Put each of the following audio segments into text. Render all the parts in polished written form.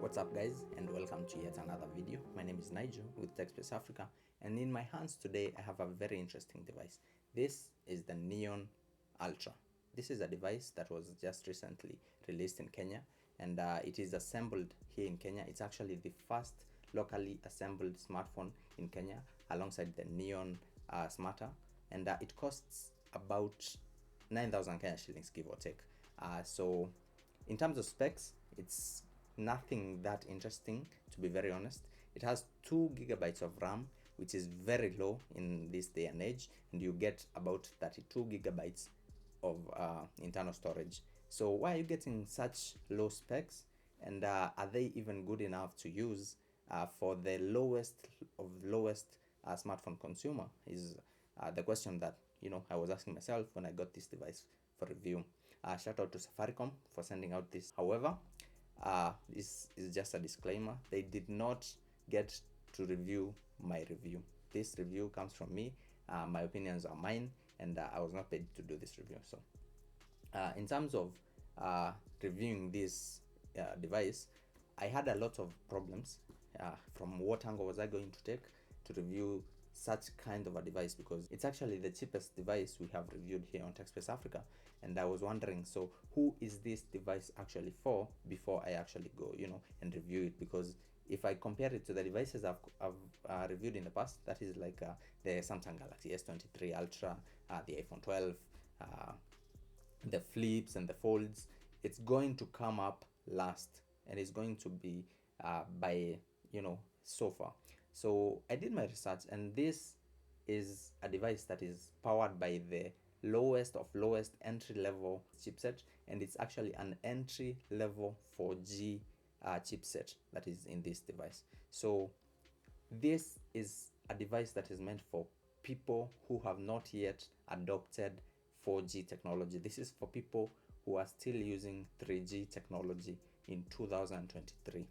What's up guys, and welcome to yet another video. My name is Nigel with Chipset Africa, and in my hands today I have a very interesting device. This is the Neon Ultra. This is a device that was just recently released in Kenya, and it is assembled here in Kenya. It's actually the first locally assembled smartphone in Kenya alongside the Neon Smarter, and it costs about 9,000 Kenya shillings, give or take. So in terms of specs, it's nothing that interesting, to be very honest. It has 2 gigabytes of RAM, which is very low in this day and age, and you get about 32 gigabytes of internal storage. So why are you getting such low specs, and are they even good enough to use for the lowest of lowest smartphone consumer, is the question that I was asking myself when I got this device for review. Shout out to Safaricom for sending out this. However, this is just a disclaimer. They did not get to review my review. This review comes from me. My opinions are mine, and I was not paid to do this review. So in terms of reviewing this device, I had a lot of problems. From what angle was I going to take to review such kind of a device, because it's actually the cheapest device we have reviewed here on TechSpace Africa, and I was wondering, so who is this device actually for before I actually go and review it? Because if I compare it to the devices I've reviewed in the past, that is like the Samsung Galaxy S23 Ultra, the iPhone 12, the flips and the folds, it's going to come up last, and it's going to be by so far. So I did my research, and this is a device that is powered by the lowest of lowest entry level chipset, and it's actually an entry level 4G chipset that is in this device. So this is a device that is meant for people who have not yet adopted 4G technology. This is for people who are still using 3G technology in 2023.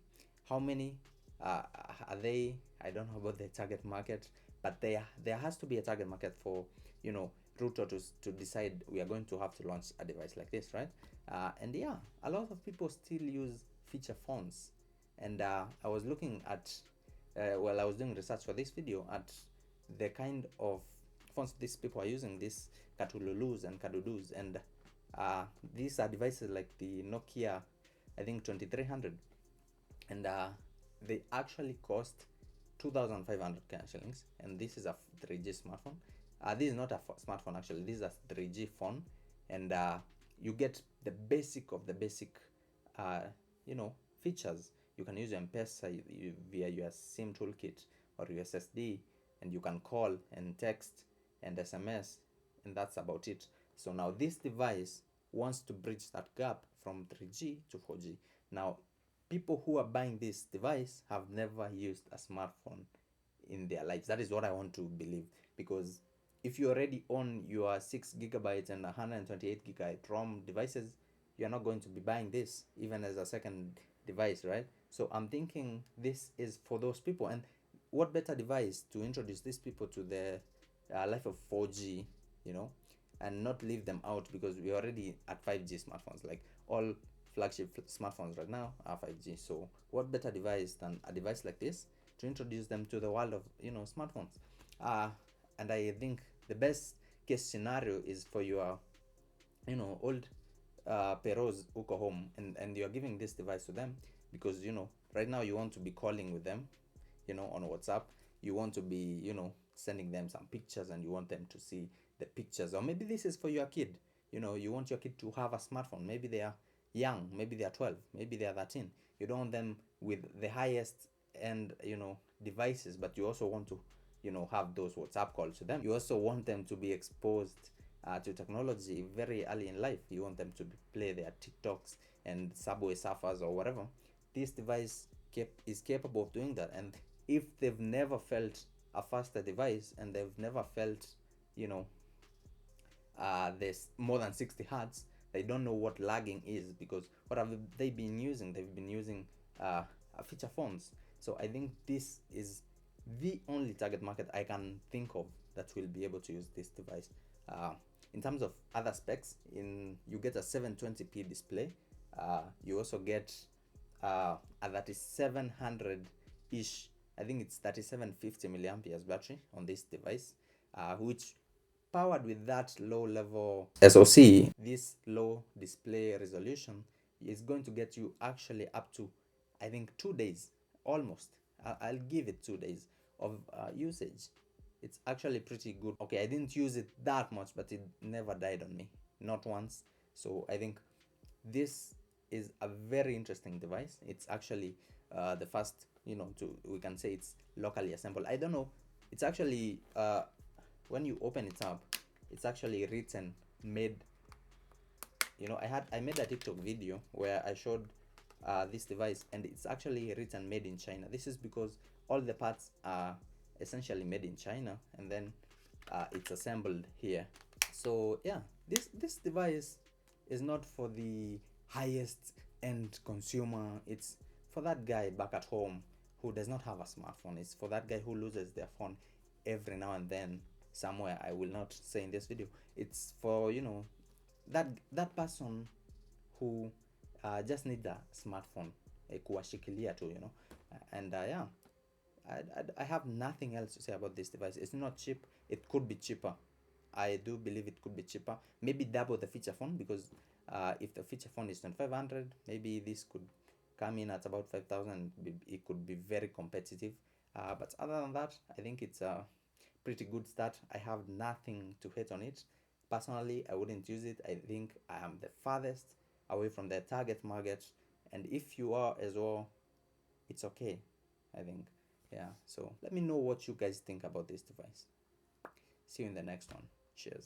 How many are they? I don't know about the target market, but there has to be a target market for Ruto to decide we are going to have to launch a device like this, right? And yeah, a lot of people still use feature phones, and I was looking at while I was doing research for this video at the kind of phones these people are using, these Katululus and Kadudus, and these are devices like the Nokia, I think 2300, and they actually cost 2,500 shillings, and this is a 3G smartphone. This is not a smartphone actually, this is a 3G phone, and you get the basic of the basic features. You can use your M-Pesa via your SIM toolkit or your SSD, and you can call and text and SMS, and that's about it. So now this device wants to bridge that gap from 3G to 4G. Now, people who are buying this device have never used a smartphone in their lives. That is what I want to believe, because if you already own your 6 gigabytes and 128 gigabyte ROM devices, you're not going to be buying this even as a second device, right? So I'm thinking this is for those people, and what better device to introduce these people to the life of 4G, and not leave them out, because we're already at 5G smartphones. Like, all flagship smartphones right now are 5G. So what better device than a device like this to introduce them to the world of smartphones? And I think the best case scenario is for your old peros uko home, and you're giving this device to them because right now you want to be calling with them on WhatsApp. You want to be sending them some pictures, and you want them to see the pictures. Or maybe this is for your kid. You want your kid to have a smartphone. Maybe they are young, maybe they are 12, maybe they are 13. You don't want them with the highest end devices, but you also want to have those WhatsApp calls to them. You also want them to be exposed to technology very early in life. You want them to play their TikToks and Subway Surfers or whatever. This device is capable of doing that. And if they've never felt a faster device, and they've never felt there's more than 60 hertz, they don't know what lagging is, because what have they been using? They've been using feature phones. So I think this is the only target market I can think of that will be able to use this device. In terms of other specs, you get a 720p display. You also get a 3700 ish, I think it's 3750 milliamperes battery on this device, which powered with that low level SoC, this low display resolution is going to get you actually up to, I think, 2 days almost. I'll give it 2 days of usage. It's actually pretty good. Okay, I didn't use it that much, but it never died on me, not once. So I think this is a very interesting device. It's actually the first, we can say it's locally assembled. I don't know, it's actually when you open it up, it's actually written made. I made a TikTok video where I showed this device, and it's actually written made in China. This is because all the parts are essentially made in China, and then it's assembled here. So yeah, this device is not for the highest end consumer. It's for that guy back at home who does not have a smartphone. It's for that guy who loses their phone every now and then somewhere. I will not say in this video. It's for that person who just need a smartphone kuwashikilia tu, and yeah, I have nothing else to say about this device. It's not cheap. It could be cheaper. I do believe it could be cheaper, maybe double the feature phone, because if the feature phone is 2500, maybe this could come in at about 5000. It could be very competitive, but other than that, I think it's a pretty good start. I have nothing to hate on it. Personally, I wouldn't use it. I think I am the farthest away from the target market, and if you are as well, it's okay, I think. Yeah, so let me know what you guys think about this device. See you in the next one. Cheers.